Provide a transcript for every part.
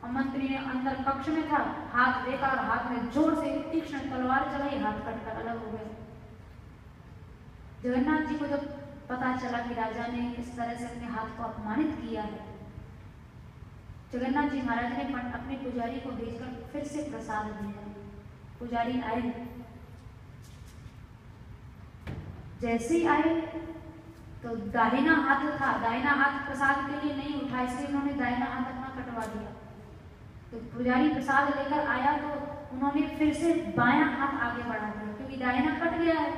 और मंत्री ने अंदर कक्ष में था, हाथ देखा और हाथ में जोर से तीक्ष्ण तलवार चलाई, हाथ कटकर अलग हो गया। जगन्नाथ जी को जब पता चला कि राजा ने इस तरह से अपने हाथ को अपमानित किया है, जगन्नाथ जी महाराज ने अपने पुजारी को भेजकर फिर से प्रसाद दिया। पुजारी आए, जैसे ही आए तो दाहिना हाथ था, दाहिना हाथ प्रसाद के लिए नहीं उठा, इसलिए उन्होंने दाहिना हाथ अपना कटवा दिया। तो पुजारी प्रसाद लेकर आया तो उन्होंने फिर से बायां हाथ आगे बढ़ा दिया, क्योंकि दाहिना कट गया है।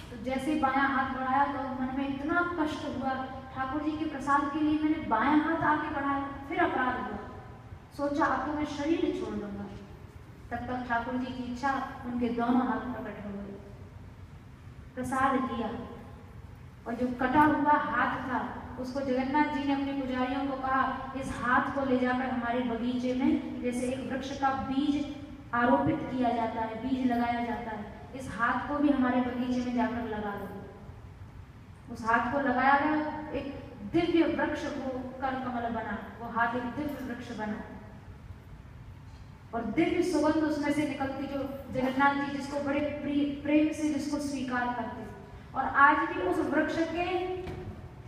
तो जैसे बायां हाथ बढ़ाया तो मन में इतना कष्ट हुआ, ठाकुर जी के प्रसाद के लिए मैंने बायां हाथ आगे बढ़ाया, फिर अपराध हुआ। सोचा अब तो मैं शरीर छोड़ दूंगा। तब तक ठाकुर जी की इच्छा, उनके दोनों हाथ प्रकट हो गए, प्रसाद किया। और जो कटा हुआ हाथ था उसको जगन्नाथ जी ने अपने पुजारियों को कहा, इस हाथ को ले जाकर हमारे बगीचे में, जैसे एक वृक्ष का बीज आरोपित किया जाता है, बीज लगाया जाता है, इस हाथ को भी हमारे बगीचे में जाकर लगा दो। उस हाथ को लगाया गया, एक दिव्य वृक्ष वो कर कमल बना, वो हाथ एक दिव्य वृक्ष बना और दिव्य सुगंध उसमें से निकलती, जो जगन्नाथ जी जिसको बड़े प्रेम से जिसको स्वीकार करते। और आज भी उस वृक्ष के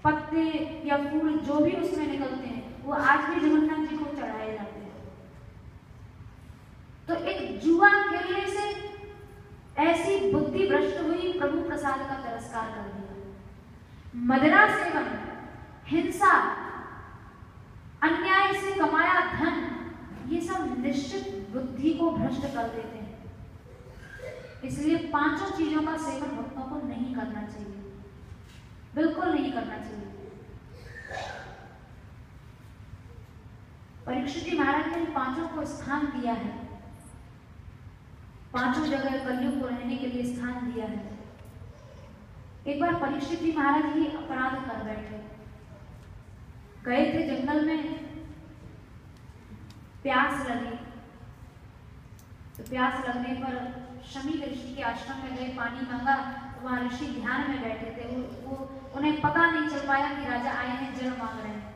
पत्ते या फूल जो भी उसमें निकलते हैं वो आज भी जगन्नाथ जी को चढ़ाए जाते हैं। तो एक जुआ खेलने से ऐसी बुद्धि भ्रष्ट हुई, प्रभु प्रसाद का तिरस्कार कर दिया। मदिरा सेवन, हिंसा, अन्याय से कमाया धन, ये सब निश्चित बुद्धि को भ्रष्ट कर देते हैं। इसलिए पांचों चीजों का सेवन भक्तों को नहीं करना चाहिए, बिल्कुल नहीं करना चाहिए। परीक्षित जी महाराज ने पांचों को स्थान दिया है, पांचों जगह कलयुग को रहने के लिए स्थान दिया है। एक बार परीक्षित जी महाराज ही अपराध कर बैठे, गए थे जंगल में, प्यास लगी, तो प्यास लगने पर शमी ऋषि के आश्रम में गए, पानी मांगा, तो वहां ऋषि ध्यान में बैठे थे। वो उन्हें पता नहीं चल पाया कि राजा आए हैं, जल मांग रहे हैं।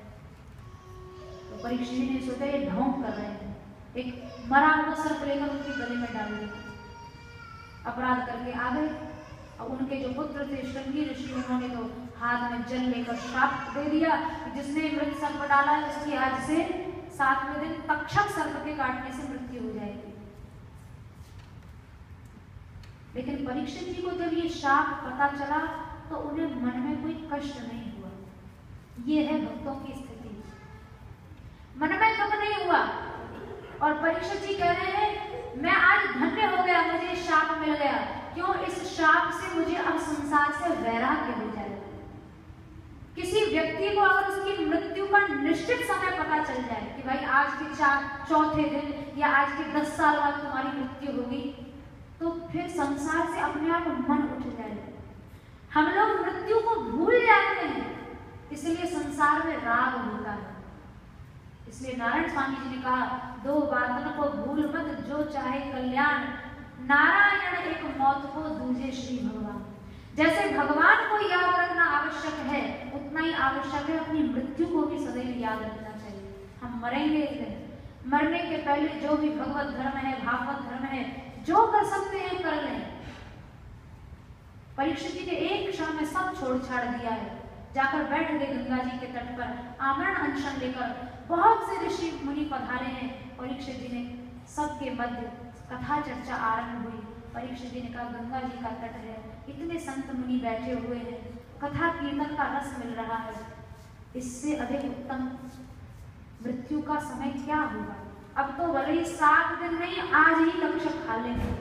तो परीक्षित जी ने सोचा ये ढोंग कर रहे हैं, एक मरा हुआ सर्प लेकर उनके गले में डाल दिया। अपराध करके आ गए। और उनके जो पुत्र थे श्रृंगी ऋषि, उन्होंने तो हाथ में जल लेकर श्राप दे दिया, जिसने मृत सर्प डाला है उसकी आज से 7वें दिन तक्षक सर्प के काटने से मृत्यु हो जाएगी। लेकिन परीक्षित जी को जब ये शाप पता चला तो उन्हें मन में कोई कष्ट नहीं हुआ। ये है भक्तों की स्थिति, मन में दुख नहीं हुआ। और परीक्षित जी कह रहे हैं मैं आज धन्य हो गया, मुझे शाप मिल गया। क्यों? इस शाप से मुझे अब संसार से वैराग्य हो जाए। किसी व्यक्ति को अगर उसकी मृत्यु का निश्चित समय पता चल जाए कि भाई आज के 4 दिन या आज के 10 साल बाद तुम्हारी मृत्यु होगी, तो फिर संसार से अपने आप मन उठ जाए। हम लोग मृत्यु को भूल जाते हैं, इसलिए संसार में राग होता है। इसलिए नारायण स्वामी जी ने कहा, 2 बातों को भूल मत, जो चाहे कल्याण, नारायण एक मौत को दूजे श्री भगवान। जैसे भगवान को याद रखना आवश्यक है, उतना ही आवश्यक है अपनी मृत्यु को भी सदैव याद रखना चाहिए। हम मरेंगे, मरने के पहले जो भी भगवत धर्म है, भागवत धर्म है, जो कर सकते हैं कर लें। परीक्षित जी ने एक क्षण में सब छोड़ छाड़ दिया है, जाकर बैठ गए गंगा जी के तट पर, आमरण अनशन लेकर। बहुत से ऋषि मुनि पधारे हैं। परीक्षित जी ने सबके मध्य कथा चर्चा आरंभ हुई। परीक्षित जी ने कहा गंगा जी का तट है, इतने संत मुनि बैठे हुए हैं, कथा कीर्तन का रस मिल रहा है, इससे अधिक उत्तम मृत्यु का समय क्या होगा। अब तो भले ही 7 दिन नहीं, आज ही तक्षक खा लेंगे।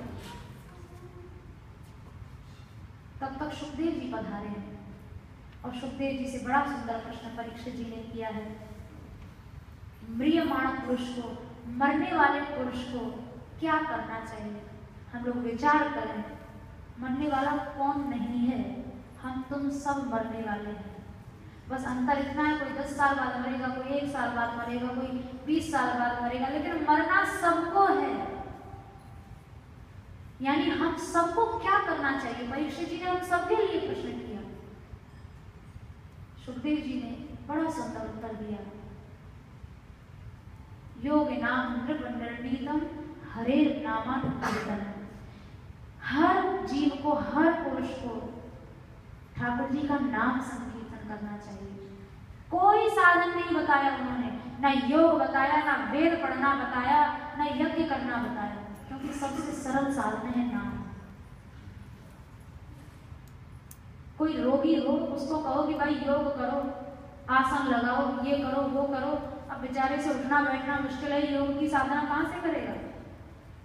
तब तक सुखदेव जी पधारे हैं और सुखदेव जी से बड़ा सुंदर प्रश्न परीक्षित जी ने किया है। म्रियमाण पुरुष को, मरने वाले पुरुष को क्या करना चाहिए? हम लोग विचार करें, मरने वाला कौन नहीं है? हम तुम सब मरने वाले हैं। बस अंतर इतना है, कोई 10 साल बाद मरेगा, कोई 1 साल बाद मरेगा, कोई 20 साल बाद मरेगा, लेकिन मरना सबको है। यानी हम सबको क्या करना चाहिए? परीक्षित जी ने हम सबके लिए प्रश्न किया। सुखदेव जी ने बड़ा सुंदर उत्तर दिया। योग नाम नृप निर्णीतम हरे नामानुकीर्तन। हर जीव को, हर पुरुष को ठाकुर जी का नाम संकीर्तन करना चाहिए। कोई साधन नहीं बताया उन्होंने, ना योग बताया, ना वेद पढ़ना बताया, ना यज्ञ करना बताया, क्योंकि सबसे सरल साधन है नाम। कोई रोगी हो उसको कहो कि भाई योग करो, आसन लगाओ, ये करो, वो करो, अब बेचारे से उठना बैठना मुश्किल है, योग की साधना कहाँ से करेगा?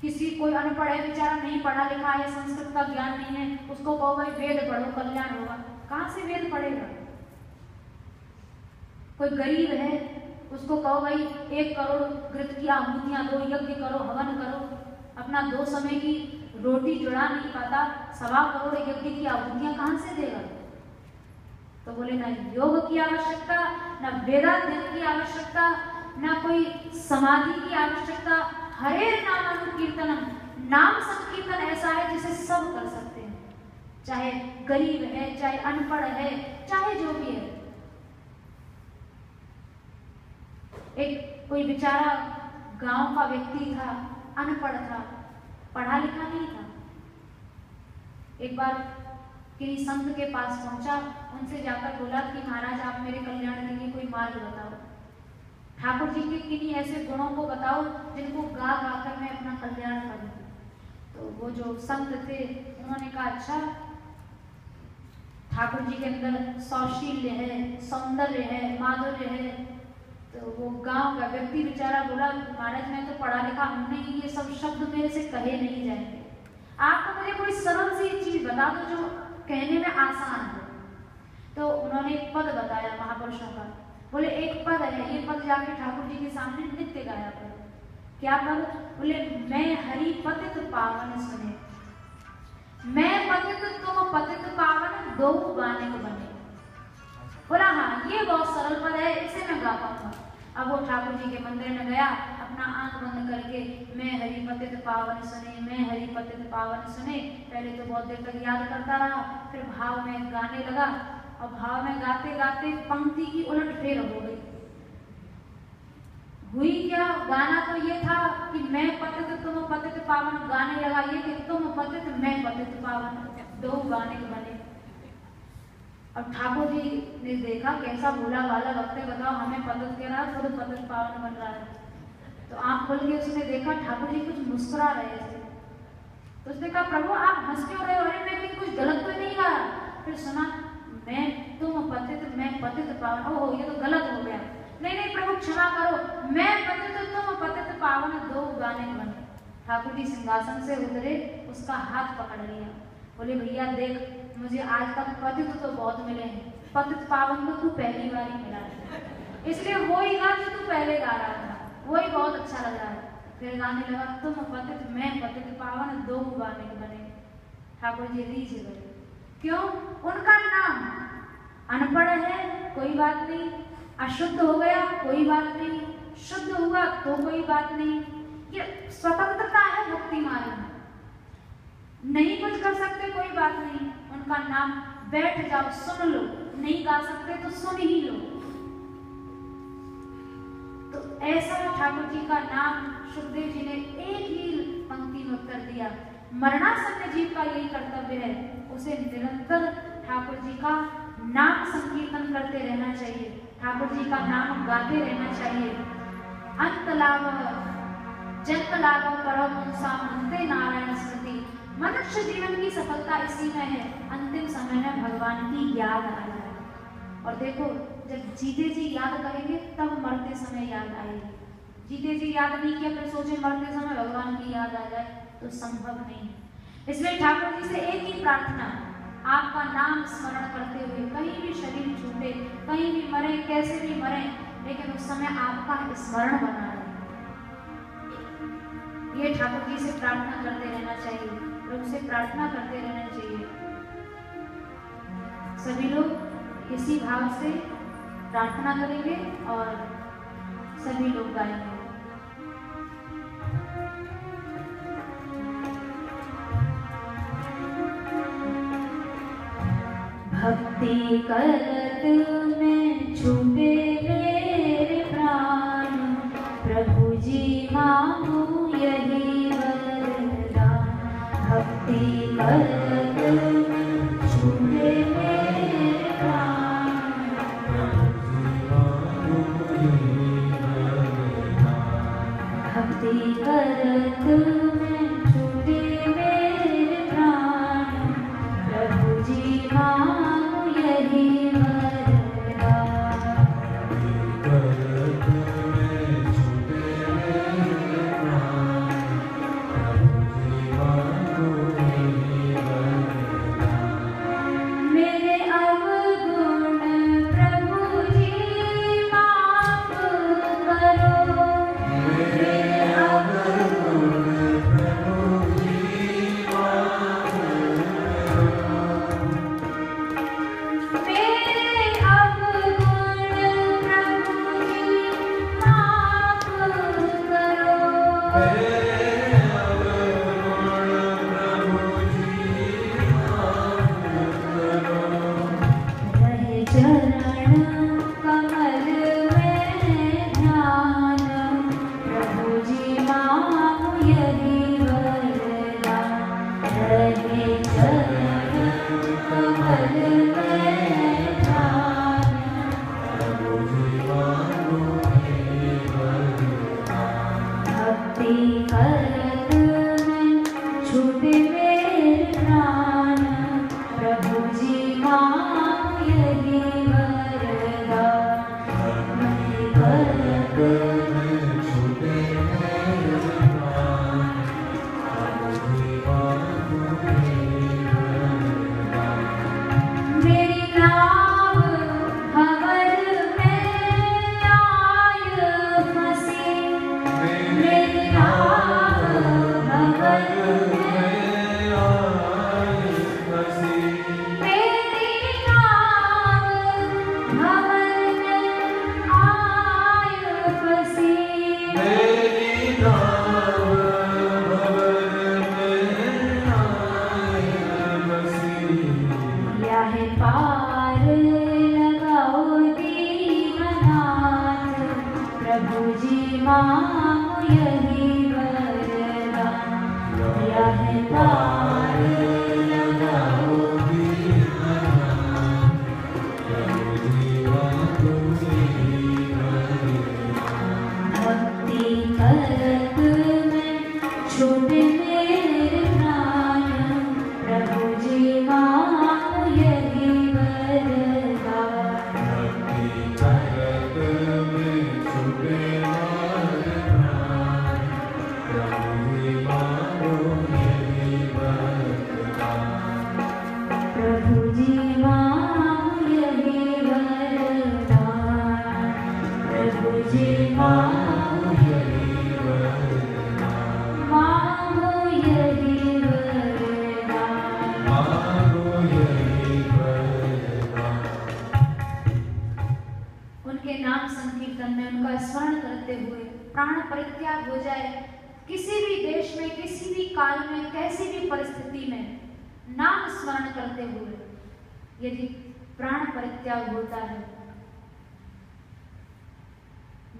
किसी कोई अनपढ़ है बेचारा, नहीं पढ़ा लिखा है, संस्कृत का ज्ञान नहीं है, उसको कहो भाई वेद पढ़ो कल्याण होगा, कहाँ से वेद पढ़ेगा? कोई गरीब है उसको कहो भाई 1 करोड़ घृत की आहुतियां दो, यज्ञ करो, हवन करो, अपना 2 समय की रोटी जुड़ा नहीं पाता, 1.25 करोड़ यज्ञ की आहुतियां कहाँ से देगा? तो बोले ना योग की आवश्यकता, ना वेदाध्ययन की आवश्यकता, ना कोई समाधि की आवश्यकता। हरे नामानुकीर्तनम, नाम संकीर्तन ऐसा है जिसे सब कर सकते हैं, चाहे गरीब है, चाहे अनपढ़ है, चाहे जो भी है। एक कोई बेचारा गांव का व्यक्ति था, अनपढ़ था, पढ़ा लिखा नहीं था। एक बार किसी संत के पास पहुंचा, उनसे जाकर बोला कि महाराज आप मेरे कल्याण के लिए कोई मार्ग बताओ, ठाकुर जी के किन्हीं ऐसे गुणों को बताओ जिनको गा गा कर मैं अपना कल्याण करूं। तो वो जो संत थे उन्होंने कहा अच्छा, ठाकुर जी के अंदर सौशील्य है, सौंदर्य है, माधुर्य है। तो वो गांव का व्यक्ति बेचारा बोला महाराज मैं तो पढ़ा लिखा हूं नहीं, ये सब शब्द मेरे से कहे नहीं जाएंगे, आप तो मुझे कोई सरल सी चीज बता दो जो कहने में आसान हो। तो उन्होंने एक पद बताया महापुरुषों का, बोले एक पद है, ये पद जाके ठाकुर जी के सामने नित्य गाया करो। क्या पद? बोले मैं हरि पतित पावन सुने, मैं पतित तुम पतित पावन दो गाने को बने। बोला हाँ ये बहुत सरल पद है, इसे मैं गा पाऊंगा। अब वो ठाकुर जी के मंदिर में गया, अपना आंख बंद करके मैं हरि पतित पावन सुने, मैं हरि पतित पावन सुने, पहले तो बहुत देर तक याद करता रहा, फिर भाव में गाने लगा, और भाव में गाते गाते पंक्ति की उलट फेर हो गई। हुई क्या? गाना तो ये था कि मैं पतित तुम पतित पावन, गाने लगा ये कि तुम पतित मैं पतित पावन, 2 गाने बने। अब ठाकुर जी ने देखा कैसा भोला भाला भक्त है, बताओ हमें पतित कह रहा है, खुद पतित पावन बन रहा है। तो आंख खोल के उसने देखा ठाकुर जी कुछ मुस्कुरा रहे थे। तो उसने कहा प्रभु आप हंस क्यों रहे हो? अरे मैं कुछ गलत तो नहीं कहा। फिर सुना मैं तुम पतित मैं पतित पावन, ओहो ये तो गलत हो गया। नहीं नहीं प्रभु क्षमा करो, मैं पतित तुम पतित पावन, 2 गाने बने। ठाकुर जी सिंहासन से उतरे, उसका हाथ पकड़ लिया, बोले भैया देख मुझे आज तक पतित तो बहुत मिले हैं, पतित पावन तो तू पहली बार ही मिला है, इसलिए वो ही गा जो तू पहले गा रहा था, वही बहुत अच्छा लग रहा है। फिर गाने लगा तुम पतित मैं पतित पावन, 2 गाने बने। ठाकुर जी रीझ गए, क्यों? उनका नाम अनपढ़ है कोई बात नहीं, अशुद्ध हो गया कोई बात नहीं, शुद्ध हुआ तो कोई बात नहीं, ये स्वतंत्रता है भक्ति मार्ग में। नहीं कुछ कर सकते कोई बात नहीं, उनका नाम बैठ जाओ सुन लो, नहीं गा सकते तो सुन ही लो। तो ऐसा ठाकुर जी का नाम सुखदेव जी ने एक ही पंक्ति में उत्तर दिया। मरणासन्न जीव का यही कर्तव्य है, उसे निरंतर ठाकुर जी का नाम संकीर्तन करते रहना चाहिए, ठाकुर जी का नाम गाते रहना चाहिए। अंत लाभ जन्म लाभ करो पुंसा अंते नारायण स्मृति। मनुष्य जीवन की सफलता इसी में है, अंतिम समय में भगवान की याद आ जाए। और देखो जब जीते जी याद करेंगे तब मरते समय याद आएगी। जीते जी याद नहीं किया फिर सोचे मरते समय भगवान की याद आ जाए, तो संभव नहीं। इसलिए ठाकुर जी से एक ही प्रार्थना, आपका नाम स्मरण करते हुए कहीं भी शरीर छूटे, कहीं भी मरे, कैसे भी मरे, लेकिन उस समय आपका स्मरण बना रहे। ये ठाकुर जी से प्रार्थना करते रहना चाहिए, लोग से प्रार्थना करते रहना चाहिए। सभी लोग इसी भाव से प्रार्थना करेंगे और सभी लोग गाएंगे। भक्ति करत में छूटे मेरे प्राण, प्रभु जी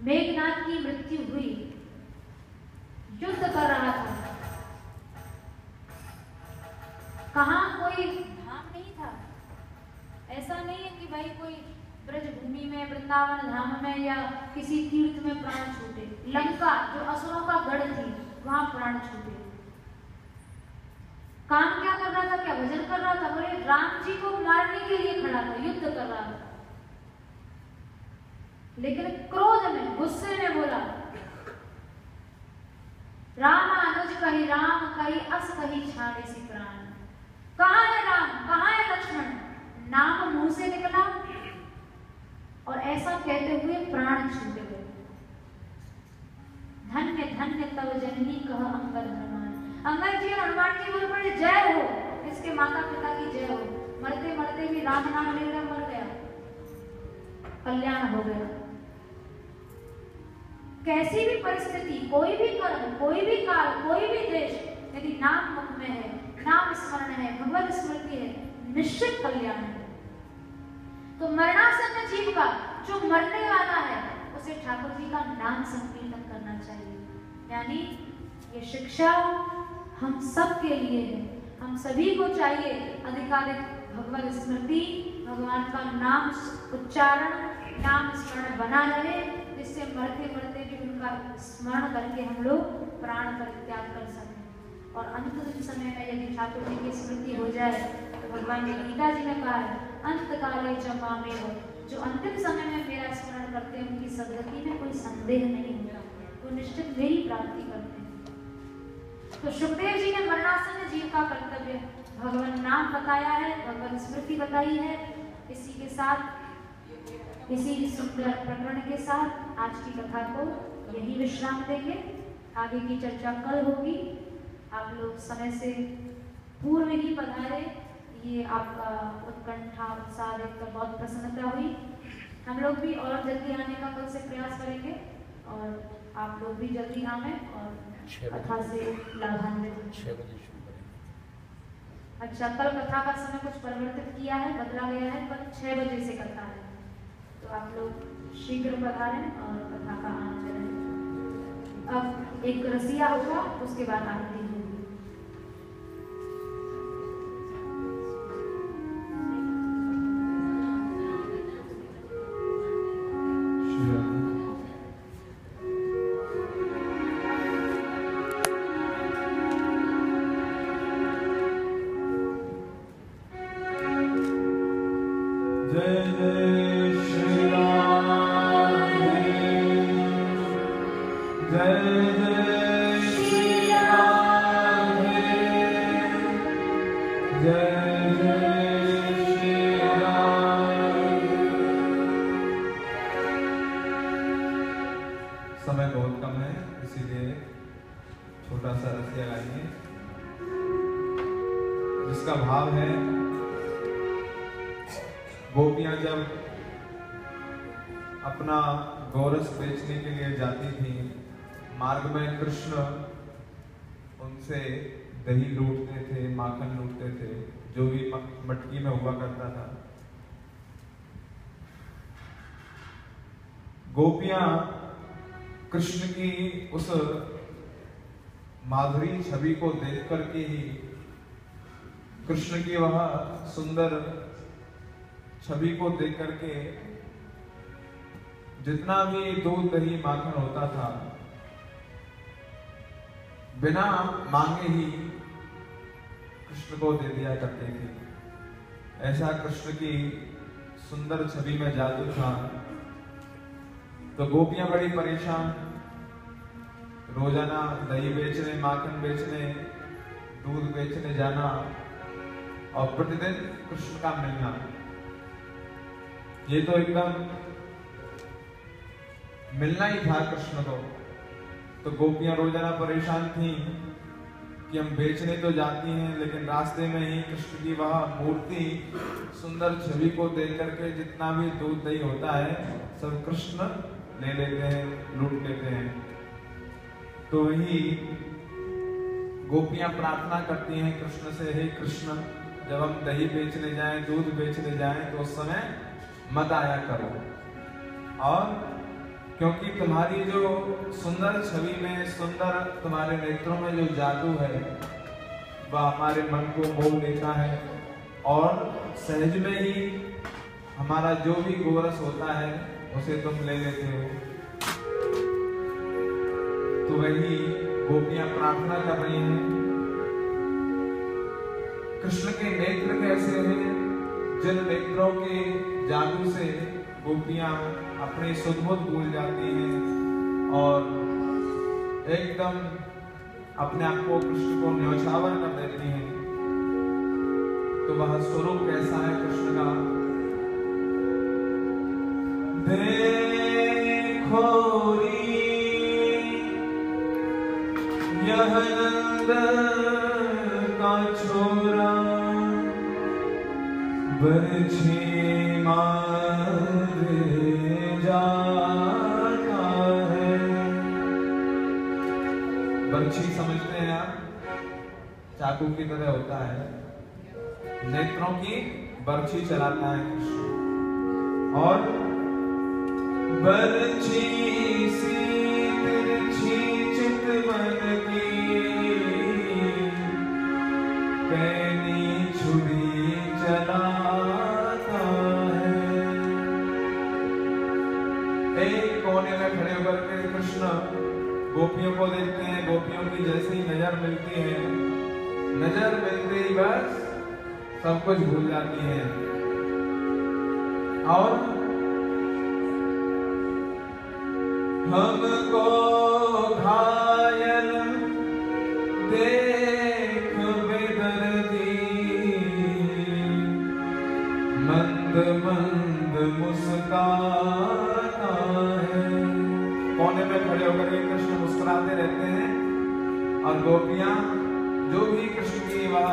मेघनाद की मृत्यु हुई, युद्ध कर रहा था, कहाँ कोई धाम नहीं था। ऐसा नहीं है कि भाई कोई ब्रजभूमि में, वृंदावन धाम में या किसी तीर्थ में प्राण छूटे। लंका जो असुरों का गढ़ थी, वहां प्राण छूटे। काम क्या कर रहा था? क्या भजन कर रहा था? बोले राम जी को मारने के लिए खड़ा था, युद्ध कर रहा था, लेकिन क्रोध में, गुस्से में बोला, राम अनुज कही राम कही अस कही छाड़े सी प्राण। कहाँ है राम, कहाँ है लक्ष्मण? नाम मुंह से निकला और ऐसा कहते हुए प्राण छूटे गए। धन्य धन्य तव जननी कह अंबर हनुमान। अंबर जी और हनुमान जी बोल पड़े जय हो, इसके माता पिता की जय हो। मरते मरते भी राम नाम लेकर मर गया, कल्याण हो गया। कैसी भी परिस्थिति, कोई भी कर्म, कोई भी काल, कोई भी देश, यदि नाम मुख में है, नाम स्मरण है, भगवत स्मृति है, निश्चित कल्याण है। तो मरणासन्न जीव का, जो मरने वाला है, उसे ठाकुर जी का नाम संकीर्तन करना चाहिए। यानी ये शिक्षा हम सब के लिए है। हम सभी को चाहिए अधिकाधिक भगवत स्मृति, भगवान का नाम उच्चारण, नाम स्मरण बना रहे, जिससे मरते मरते भी उनका स्मरण करके हम लोग प्राण परित्याग कर सकें। और अंतिम समय में यदि ठाकुर जी की स्मृति हो जाए तो भगवान ने गीता जी में कहा है, अंत काले जमा में हो, जो अंतिम समय में मेरा स्मरण करते हैं उनकी सदगति में कोई संदेह नहीं होता, वो निश्चित मेरी प्राप्ति करते हैं। तो सुखदेव जी ने मरणासन्न जीव का कर्तव्य भगवान नाम बताया है, भगवान स्मृति बताई है। इसी के साथ, इसी सुंदर प्रकरण के साथ आज की कथा को यही विश्राम देंगे। आगे की चर्चा कल होगी। आप लोग समय से पूर्व ही पधारे, ये आपका उत्कंठा उत्साह देखकर बहुत प्रसन्नता हुई। हम लोग भी और जल्दी आने का कल से प्रयास करेंगे और आप लोग भी जल्दी आए और कथा से लाभान्वित। 6 बजे शुरू करेंगे। अच्छा, कल कथा का समय कुछ परिवर्तित किया है, बदला गया है, पर 6 बजे से कथा है, तो आप लोग शीघ्र पधारें और कथा का आनंद लें। अब एक रसिया होगा, उसके बाद आरती होगी। जय जय श्री राम। समय बहुत कम है, इसीलिए छोटा सा रसिया गाएंगे जिसका भाव है, गोपियां जब अपना गोरस बेचने के लिए जाती थी, मार्ग में कृष्ण उनसे दही लूटते थे, माखन लूटते थे, जो भी मटकी में हुआ करता था। गोपियां कृष्ण की उस माधुरी छवि को देख करके ही, कृष्ण की वह सुंदर छवि को देख करके जितना भी दूध दही माखन होता था, बिना मांगे ही कृष्ण को दे दिया करते थे। ऐसा कृष्ण की सुंदर छवि में जादू था। तो गोपियां बड़ी परेशान, रोजाना दही बेचने, माखन बेचने, दूध बेचने जाना और प्रतिदिन कृष्ण का मिलना, ये तो एकदम मिलना ही था कृष्ण को। तो गोपियां रोजाना परेशान थी कि हम बेचने तो जाती हैं, लेकिन रास्ते में ही कृष्ण की वह मूर्ति सुंदर छवि को देख करके जितना भी दूध दही होता है सब कृष्ण ले लेते हैं, लूट लेते हैं। तो वही गोपियां प्रार्थना करती हैं कृष्ण से, हे कृष्ण, जब हम दही बेचने जाएं, दूध बेचने जाएं, तो उस समय मत आया करो। और क्योंकि तुम्हारी जो सुंदर छवि में, सुंदर तुम्हारे नेत्रों में जो जादू है, वह हमारे मन को मोह लेता है और सहज में ही हमारा जो भी गोरस होता है उसे तुम ले लेते हो। तो वही गोपियां प्रार्थना कर रही हैं, कृष्ण के नेत्र कैसे हैं, जिन नेत्रों के जादू से गोपियां अपनी सुध-बुध भूल जाती हैं और एकदम अपने आप को कृष्ण को न्यौछावर कर देती हैं। तो वह स्वरूप कैसा है कृष्ण का? देखो री यह नंद का छोरा, बरछी मारे जाता है। बरछी समझते हैं आप, चाकू की तरह होता है, नेत्रों की बरछी चलाता है कृष्ण। और बरछी सी तिरछी चितवन की, पैनी छुरी चलाता है। एक कोने में खड़े होकर के कृष्ण गोपियों को देखते हैं। गोपियों की जैसे ही नजर मिलती है, नजर मिलते ही बस सब कुछ भूल जाती है और हमको घायल देख बेदर्दी, मंद मंद मुस्काता है। कोने में खड़े होकर के कृष्ण मुस्कुराते रहते हैं और गोपियां जो भी कृष्ण की वह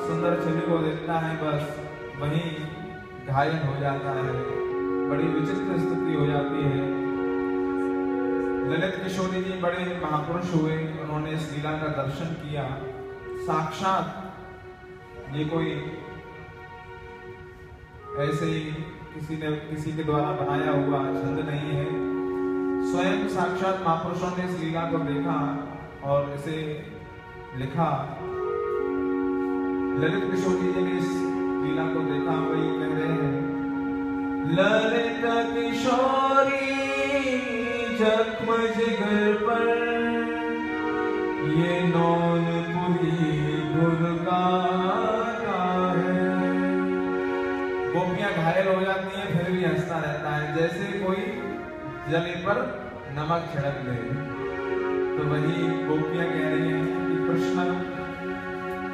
सुंदर छवि को देखता है बस वहीं घायल हो जाता है। बड़ी विचित्र स्थिति हो जाती है। ललित किशोरी जी बड़े महापुरुष हुए, उन्होंने इस लीला का दर्शन किया। साक्षात ये कोई ऐसे ही किसी के द्वारा बनाया हुआ छंद नहीं है। स्वयं साक्षात महापुरुषों ने इस लीला को देखा और इसे लिखा। ललित किशोरी जी ने इस लीला को देखा, वही कह रहे हैं, ललित किशोरी जख्म जिगर पर, ये नौनपुरी भुरकाता है। गोपियां घायल हो जाती हैं, फिर भी हंसता रहता है, जैसे कोई जले पर नमक छिड़क दे। तो वही गोपियां कह रही हैं कि कृष्ण,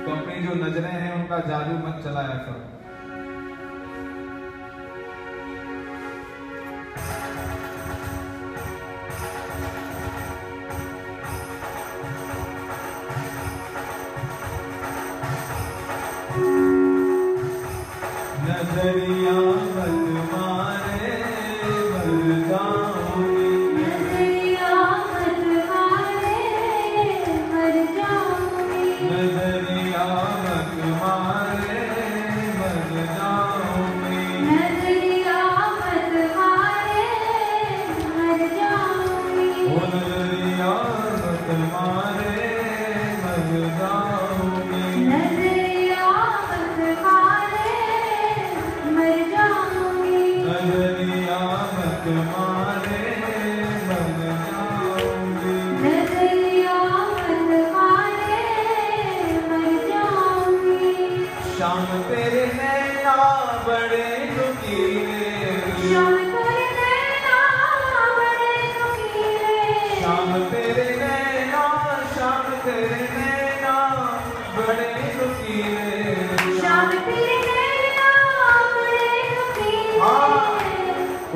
तो अपनी जो नजरें हैं उनका जादू मत चलाया करो। नजरिया मत मारे मर जाऊंगी, नजरिया मत मारे मर जाऊंगी, नजरिया मत मारे मर जाऊंगी, नजरिया मत मारे मर जाऊंगी, ओ नजरिया मत मारे मर जाऊंगी, नजरिया मत मारे मर जाऊंगी, नजरिया मत मारे मर जाऊंगी। नजरिया मत मारे मर जाऊंगी। शाम तेरे नैना बड़े नुकीले, शाम तेरे नैना बड़े नुकीले, शाम तेरे नैना, शाम तेरे नैना बड़े नुकीले, शाम तेरे नैना बड़े नुकीले,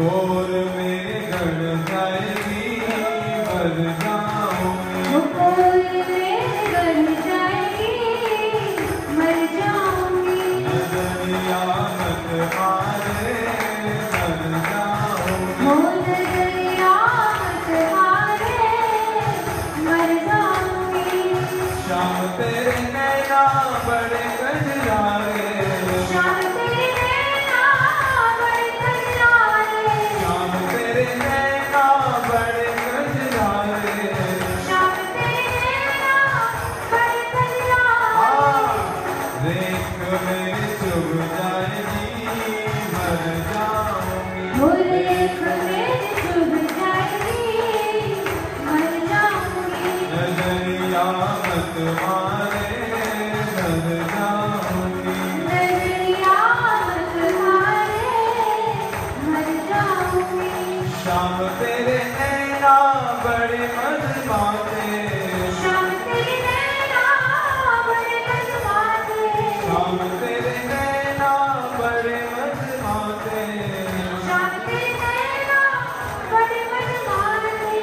और मेरे गढ़ जाएगी मर जाऊंगी, कोई मेरे घर जाएगी मर जाऊंगी, नजरिया मत मारे मर जाऊंगी, हो नजरिया मत मारे मर जाऊंगी, शाम तेरे नैना बड़े गजरारे, शाम तेरे नैना बड़े कजरारे, शाम तेरे नैना बड़े गजरारे, शाम तेरे नैना बड़े कजरारे, रेख में चुभ जाएगी मर जाऊंगी, हो रेख मेरी चुभ जाएगी मर जाऊंगी, नजरिया मत मारे मर जाऊंगी, नजरिया मत मारे मर जाऊंगी, शाम तेरे नैना बड़े मधुमाते, शाम तेरे नैना बड़े कजरारे, शाम तेरे नैना बड़े मधुमाते, शाम तेरे नैना बड़े कजरारे,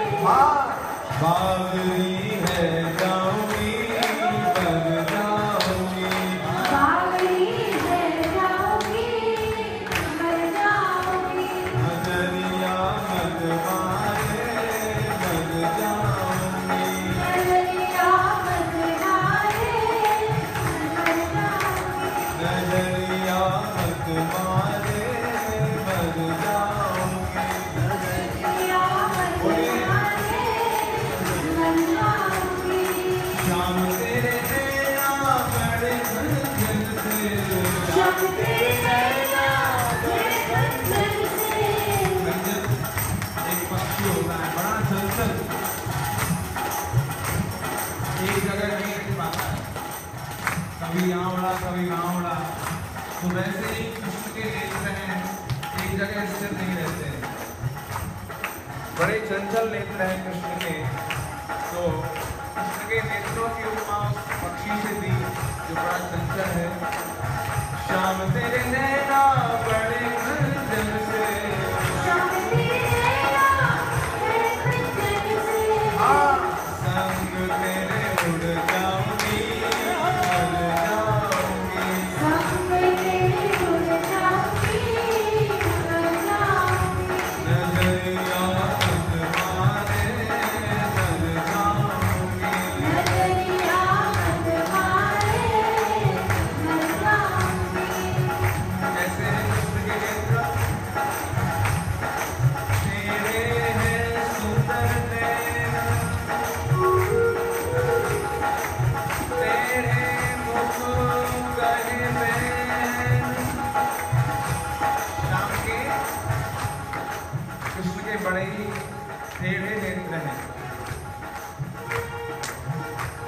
बावरी है जाऊंगी मर जाऊंगी, बावड़ी है जाऊंगी मर जाऊंगी, नजरिया मत मारे मर जाऊंगी, नजरिया मत मारे मर जाऊंगी, नजरिया मत मारे मर जाऊंगी, नजरिया मत मारे मर जाऊंगी, शाम तेरे नैना बड़े कंचन से, शाम तेरे नैना बड़े कंचन से, कंचन एक पक्षी होता है बड़ा चंचल, एक जगह नहीं रह पाता है, कभी यहाँ उड़ा कभी वहाँ उड़ा, तो वैसे ही कृष्ण के नेत्र हैं एक जगह स्थिर नहीं रहते हैं, बड़े चंचल नेत्र हैं कृष्ण के, तो कृष्ण के नेत्रों की उपमा उस पक्षी से दी जो बड़ा चंचल है। शाम तेरे नैना बड़े कंचन से, शाम तेरे नैना बड़े कंचन से, संग तेरे उड़ जाऊंगी मर जाऊंगी, संग तेरे उड़ जाऊंगी मर जाऊंगी, नजरिया मत मारे मर जाऊंगी, नजरिया मत मारे मर जाऊंगी, कैसे है कृष्ण के नेत्र, तेरे हैं सुंदर नैन, तेरे मुख कहे बैन, शाम के कृष्ण के बड़े ही टेढ़े नेत्र हैं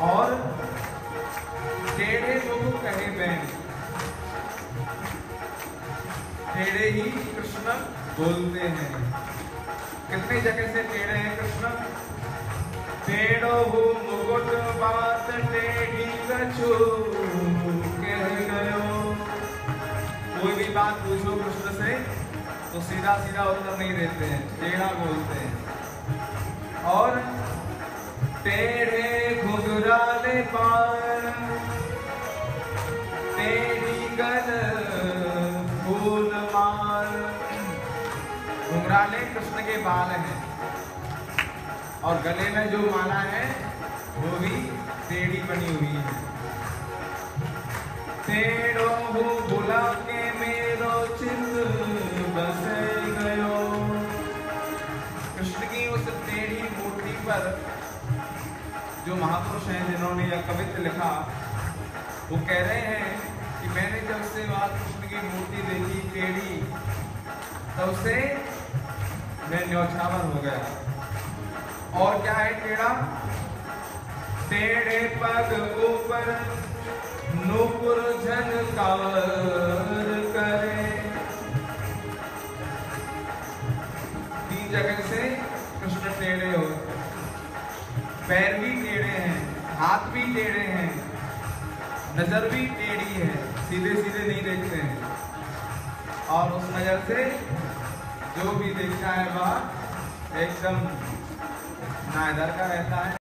और टेढ़े मुख कहे बैन, टेढ़े ही कृष्ण बोलते हैं। कितनी जगह से टेढ़े हैं कृष्ण, टेढ़ो हो मुकुट बात टेढ़ी कछु कह गयो, कोई भी बात पूछो कृष्ण से तो सीधा सीधा उत्तर नहीं देते हैं, टेढ़ा बोलते हैं। और टेढ़े घुघराले पार टेढ़ी गल फूल बाल हैं और गले में जो माला है वो भी टेढ़ी बनी हुई है। टेढ़ो हो बुला के मेरो चित बसे गयो। कृष्ण की उस टेढ़ी मूर्ति पर जो महापुरुष हैं जिन्होंने यह कवित्व लिखा, वो कह रहे हैं कि मैंने जब से वह कृष्ण की मूर्ति देखी टेढ़ी, तब से मैं न्यौछावर हो गया। और क्या है टेढ़ा? टेढ़े पग ऊपर नूपुर झनकार करे। 3 जगह से कृष्ण टेढ़े हो, पैर भी टेढ़े हैं, हाथ भी टेढ़े हैं, नजर भी टेढ़ी है, सीधे सीधे नहीं देखते हैं। और उस नजर से जो भी देखता है वह एकदम ना इधर का रहता है